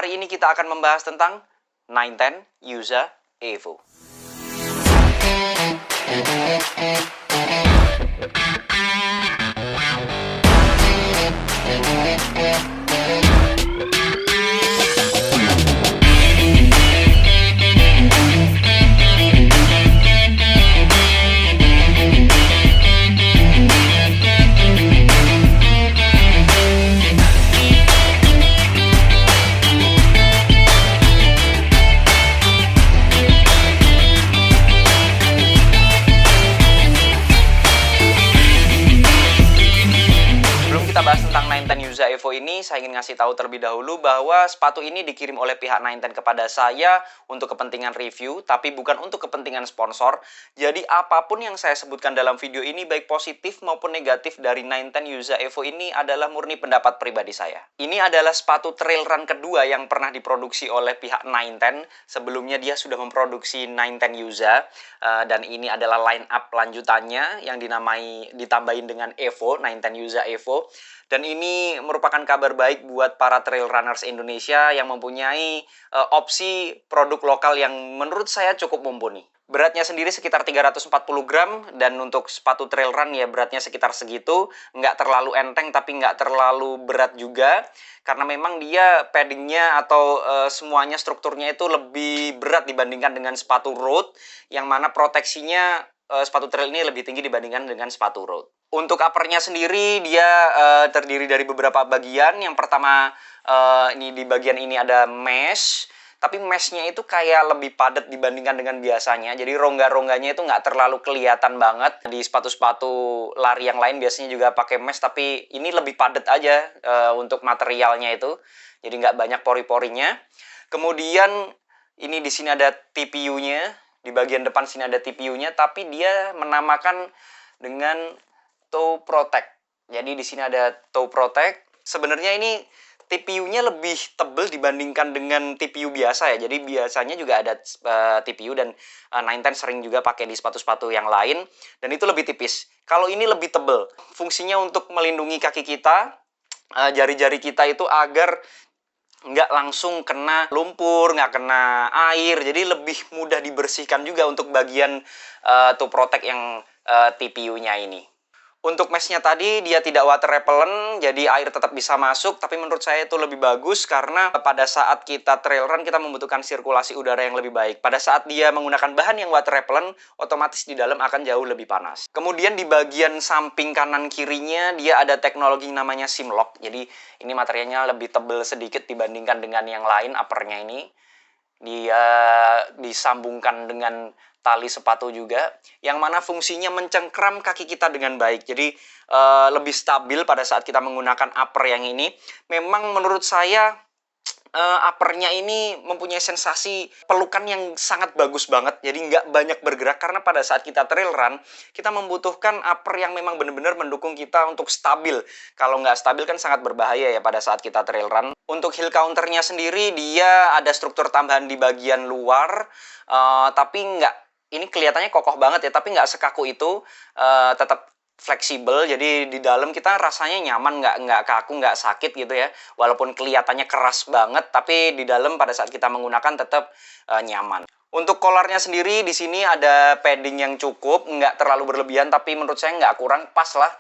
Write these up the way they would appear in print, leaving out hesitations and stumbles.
Hari ini kita akan membahas tentang 910 Yuza Evo. Kita bahas tentang 910 Yuza Evo ini, saya ingin ngasih tahu terlebih dahulu bahwa sepatu ini dikirim oleh pihak 910 kepada saya untuk kepentingan review, tapi bukan untuk kepentingan sponsor. Jadi apapun yang saya sebutkan dalam video ini, baik positif maupun negatif dari 910 Yuza Evo ini adalah murni pendapat pribadi saya. Ini adalah sepatu trail run kedua yang pernah diproduksi oleh pihak 910. Sebelumnya dia sudah memproduksi 910 Yuza, dan ini adalah line up lanjutannya yang ditambahin dengan Evo, 910 Yuza Evo. Dan ini merupakan kabar baik buat para trail runners Indonesia yang mempunyai opsi produk lokal yang menurut saya cukup mumpuni. Beratnya sendiri sekitar 340 gram, dan untuk sepatu trail run ya beratnya sekitar segitu. Nggak terlalu enteng tapi nggak terlalu berat juga, karena memang dia paddingnya atau semuanya strukturnya itu lebih berat dibandingkan dengan sepatu road, yang mana proteksinya sepatu trail ini lebih tinggi dibandingkan dengan sepatu road. Untuk uppernya sendiri dia terdiri dari beberapa bagian. Yang pertama ini di bagian ini ada mesh, tapi meshnya itu kayak lebih padat dibandingkan dengan biasanya. Jadi rongga-rongganya itu nggak terlalu kelihatan banget. Di sepatu-sepatu lari yang lain biasanya juga pakai mesh, tapi ini lebih padat aja untuk materialnya itu. Jadi nggak banyak pori-porinya. Kemudian ini di sini ada TPU-nya. Di bagian depan sini ada TPU-nya, tapi dia menamakan dengan toe protect. Jadi di sini ada toe protect. Sebenarnya ini TPU-nya lebih tebal dibandingkan dengan TPU biasa ya. Jadi biasanya juga ada TPU, dan 910 sering juga pakai di sepatu-sepatu yang lain, dan itu lebih tipis. Kalau ini lebih tebal. Fungsinya untuk melindungi kaki kita, jari-jari kita itu agar nggak langsung kena lumpur, nggak kena air, jadi lebih mudah dibersihkan juga untuk bagian toe protect yang TPU-nya ini. Untuk meshnya tadi dia tidak water repellent, jadi air tetap bisa masuk, tapi menurut saya itu lebih bagus karena pada saat kita trail run kita membutuhkan sirkulasi udara yang lebih baik. Pada saat dia menggunakan bahan yang water repellent, otomatis di dalam akan jauh lebih panas. Kemudian di bagian samping kanan kirinya dia ada teknologi namanya Simlock. Jadi ini materialnya lebih tebal sedikit dibandingkan dengan yang lain. Uppernya ini dia disambungkan dengan tali sepatu juga, yang mana fungsinya mencengkram kaki kita dengan baik. Jadi lebih stabil pada saat kita menggunakan upper yang ini. Memang menurut saya uppernya ini mempunyai sensasi pelukan yang sangat bagus banget. Jadi nggak banyak bergerak, karena pada saat kita trail run kita membutuhkan upper yang memang benar-benar mendukung kita untuk stabil. Kalau nggak stabil kan sangat berbahaya ya pada saat kita trail run. Untuk heel counternya sendiri dia ada struktur tambahan di bagian luar, tapi ini kelihatannya kokoh banget ya, tapi nggak sekaku itu, tetap fleksibel. Jadi di dalam kita rasanya nyaman, nggak kaku, nggak sakit gitu ya. Walaupun kelihatannya keras banget, tapi di dalam pada saat kita menggunakan tetap nyaman. Untuk collarnya sendiri di sini ada padding yang cukup, nggak terlalu berlebihan, tapi menurut saya nggak kurang, pas lah.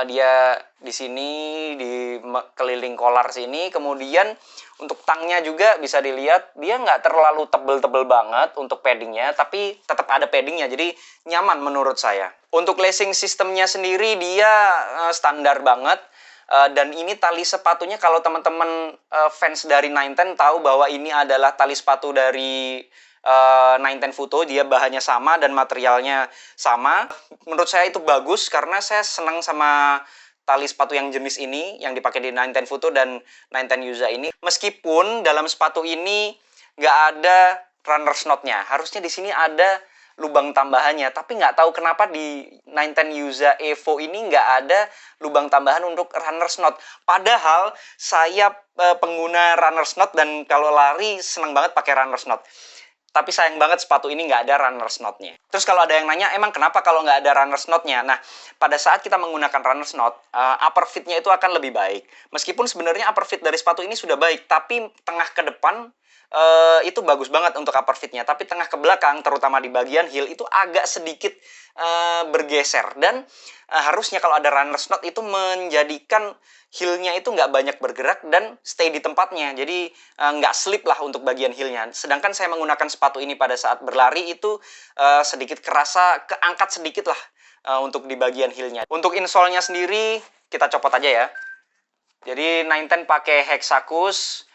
Dia di sini di keliling collar sini. Kemudian untuk tangnya juga bisa dilihat dia nggak terlalu tebel-tebel banget untuk paddingnya, tapi tetap ada paddingnya, jadi nyaman menurut saya. Untuk lacing sistemnya sendiri dia standar banget. Dan ini tali sepatunya, kalau teman-teman fans dari 910 tahu bahwa ini adalah tali sepatu dari 910 Futo, dia bahannya sama dan materialnya sama. Menurut saya itu bagus karena saya senang sama tali sepatu yang jenis ini yang dipakai di 910 Futo dan 910 Yuza ini. Meskipun dalam sepatu ini nggak ada runner's knot-nya, harusnya di sini ada lubang tambahannya, tapi nggak tahu kenapa di 910 Yuza Evo ini nggak ada lubang tambahan untuk runner's knot. Padahal saya pengguna runner's knot, dan kalau lari senang banget pakai runner's knot. Tapi sayang banget sepatu ini nggak ada runners knot-nya. Terus kalau ada yang nanya, emang kenapa kalau nggak ada runners knot-nya? Nah, pada saat kita menggunakan runners knot, upper fit-nya itu akan lebih baik. Meskipun sebenarnya upper fit dari sepatu ini sudah baik, tapi tengah ke depan itu bagus banget untuk upper fit-nya. Tapi tengah ke belakang, terutama di bagian heel, itu agak sedikit bergeser. Dan harusnya kalau ada runners knot itu menjadikan heel-nya itu nggak banyak bergerak dan stay di tempatnya. Jadi nggak slip lah untuk bagian heel-nya. Sedangkan saya menggunakan sepatu ini pada saat berlari itu sedikit kerasa keangkat sedikit lah untuk di bagian heel-nya. Untuk insole-nya sendiri kita copot aja ya. Jadi 910 pakai Hexacus.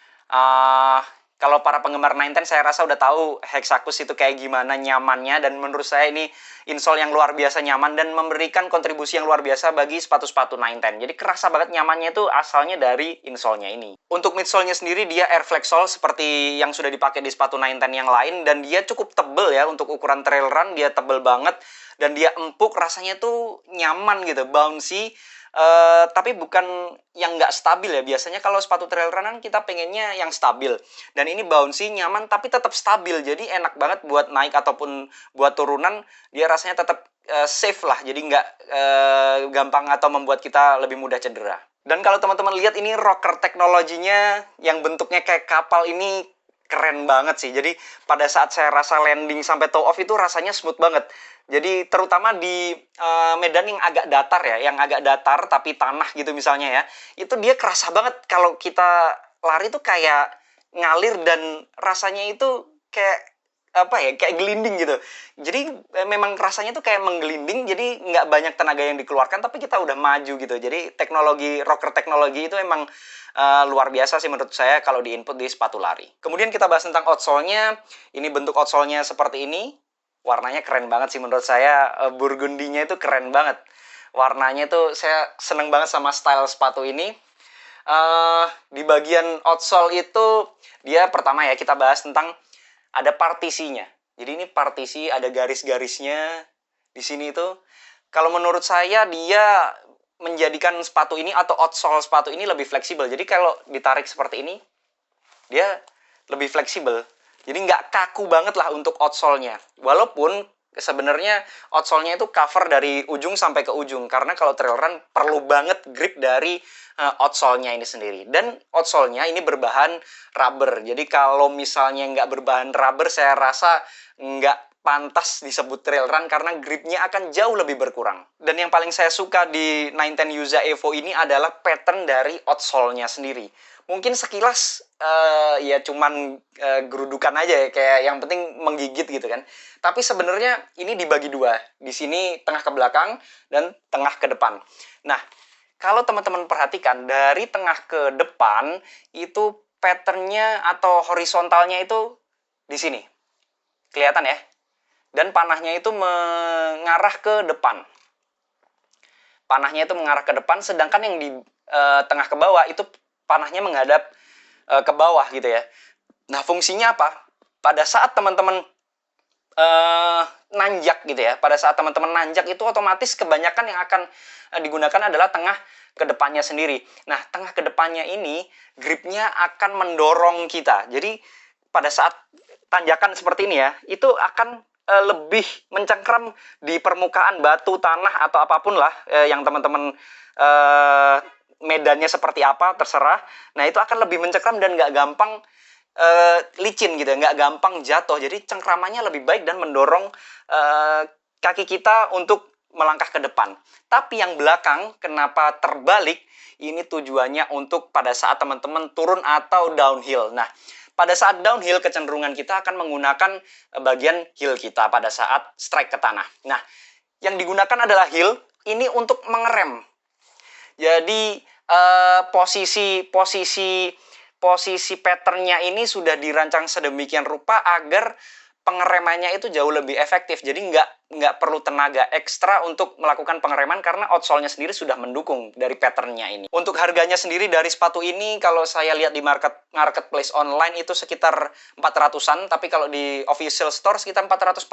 Kalau para penggemar 910 saya rasa udah tahu Hexacus itu kayak gimana nyamannya, dan menurut saya ini insole yang luar biasa nyaman dan memberikan kontribusi yang luar biasa bagi sepatu-sepatu 910. Jadi kerasa banget nyamannya itu asalnya dari insole-nya ini. Untuk midsole-nya sendiri dia Airflex sole seperti yang sudah dipakai di sepatu 910 yang lain, dan dia cukup tebel ya untuk ukuran trail run, dia tebel banget dan dia empuk, rasanya tuh nyaman gitu, bouncy. Tapi bukan yang nggak stabil ya. Biasanya kalau sepatu trail run kita pengennya yang stabil. Dan ini bouncy, nyaman, tapi tetap stabil. Jadi enak banget buat naik ataupun buat turunan. Dia rasanya tetap safe lah. Jadi nggak gampang atau membuat kita lebih mudah cedera. Dan kalau teman-teman lihat ini rocker teknologinya yang bentuknya kayak kapal ini keren banget sih. Jadi pada saat saya rasa landing sampai toe off itu rasanya smooth banget. Jadi terutama di medan yang agak datar ya, yang agak datar tapi tanah gitu misalnya ya, itu dia kerasa banget kalau kita lari tuh kayak ngalir dan rasanya itu kayak apa ya, kayak gelinding gitu. Jadi memang rasanya tuh kayak menggelinding, jadi nggak banyak tenaga yang dikeluarkan tapi kita udah maju gitu. Jadi teknologi rocker teknologi itu emang luar biasa sih menurut saya kalau di input di sepatu lari. Kemudian kita bahas tentang outsole-nya. Ini bentuk outsole-nya seperti ini. Warnanya keren banget sih menurut saya. Burgundinya itu keren banget. Warnanya tuh saya seneng banget sama style sepatu ini. Di bagian outsole itu dia pertama ya kita bahas tentang ada partisinya. Jadi ini partisi, ada garis-garisnya di sini tuh. Kalau menurut saya dia menjadikan sepatu ini atau outsole sepatu ini lebih fleksibel. Jadi kalau ditarik seperti ini, dia lebih fleksibel. Jadi nggak kaku banget lah untuk outsole-nya. Walaupun sebenarnya outsole-nya itu cover dari ujung sampai ke ujung. Karena kalau trail run perlu banget grip dari outsole-nya ini sendiri. Dan outsole-nya ini berbahan rubber. Jadi kalau misalnya nggak berbahan rubber, saya rasa nggak pantas disebut trail run karena gripnya akan jauh lebih berkurang. Dan yang paling saya suka di 910 Yuza Evo ini adalah pattern dari outsole-nya sendiri. Mungkin sekilas ya cuman gerudukan aja ya, kayak yang penting menggigit gitu kan. Tapi sebenarnya ini dibagi dua. Di sini tengah ke belakang dan tengah ke depan. Nah, kalau teman-teman perhatikan dari tengah ke depan itu patternnya atau horizontalnya itu di sini. Kelihatan ya? Dan panahnya itu mengarah ke depan. Panahnya itu mengarah ke depan, sedangkan yang di tengah ke bawah itu panahnya menghadap ke bawah gitu ya. Nah, fungsinya apa? Pada saat teman-teman nanjak gitu ya, pada saat teman-teman nanjak itu otomatis kebanyakan yang akan digunakan adalah tengah ke depannya sendiri. Nah, tengah ke depannya ini gripnya akan mendorong kita. Jadi pada saat tanjakan seperti ini ya, itu akan lebih mencengkram di permukaan batu, tanah, atau apapun lah yang teman-teman medannya seperti apa, terserah. Nah, itu akan lebih mencengkram dan nggak gampang licin gitu, nggak gampang jatuh. Jadi cengkramannya lebih baik dan mendorong kaki kita untuk melangkah ke depan. Tapi yang belakang, kenapa terbalik? Ini tujuannya untuk pada saat teman-teman turun atau downhill. Nah, pada saat downhill, kecenderungan kita akan menggunakan bagian heel kita pada saat strike ke tanah. Nah, yang digunakan adalah heel ini untuk mengerem. Jadi posisi patternnya ini sudah dirancang sedemikian rupa agar pengeremannya itu jauh lebih efektif. Jadi nggak perlu tenaga ekstra untuk melakukan pengereman karena outsole-nya sendiri sudah mendukung dari patternnya ini. Untuk harganya sendiri dari sepatu ini, kalau saya lihat di marketplace online itu sekitar 400-an, tapi kalau di official store sekitar 449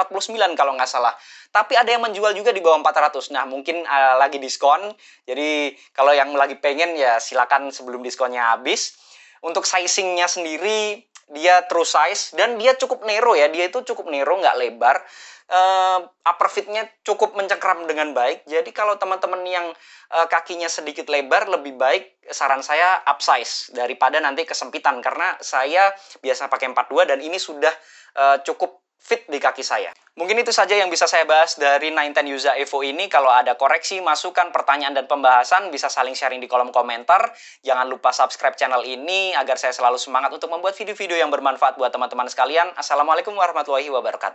kalau nggak salah. Tapi ada yang menjual juga di bawah 400. Nah, mungkin lagi diskon. Jadi kalau yang lagi pengen ya silakan sebelum diskonnya habis. Untuk sizingnya sendiri dia true size dan dia cukup narrow ya, dia itu cukup narrow, nggak lebar. Upper fitnya cukup mencengkram dengan baik. Jadi kalau teman-teman yang kakinya sedikit lebar, lebih baik saran saya upsize daripada nanti kesempitan, karena saya biasa pakai 42 dan ini sudah cukup fit di kaki saya. Mungkin itu saja yang bisa saya bahas dari 910 Yuza Evo ini. Kalau ada koreksi, masukan, pertanyaan, dan pembahasan, bisa saling sharing di kolom komentar. Jangan lupa subscribe channel ini agar saya selalu semangat untuk membuat video-video yang bermanfaat buat teman-teman sekalian. Assalamualaikum warahmatullahi wabarakatuh.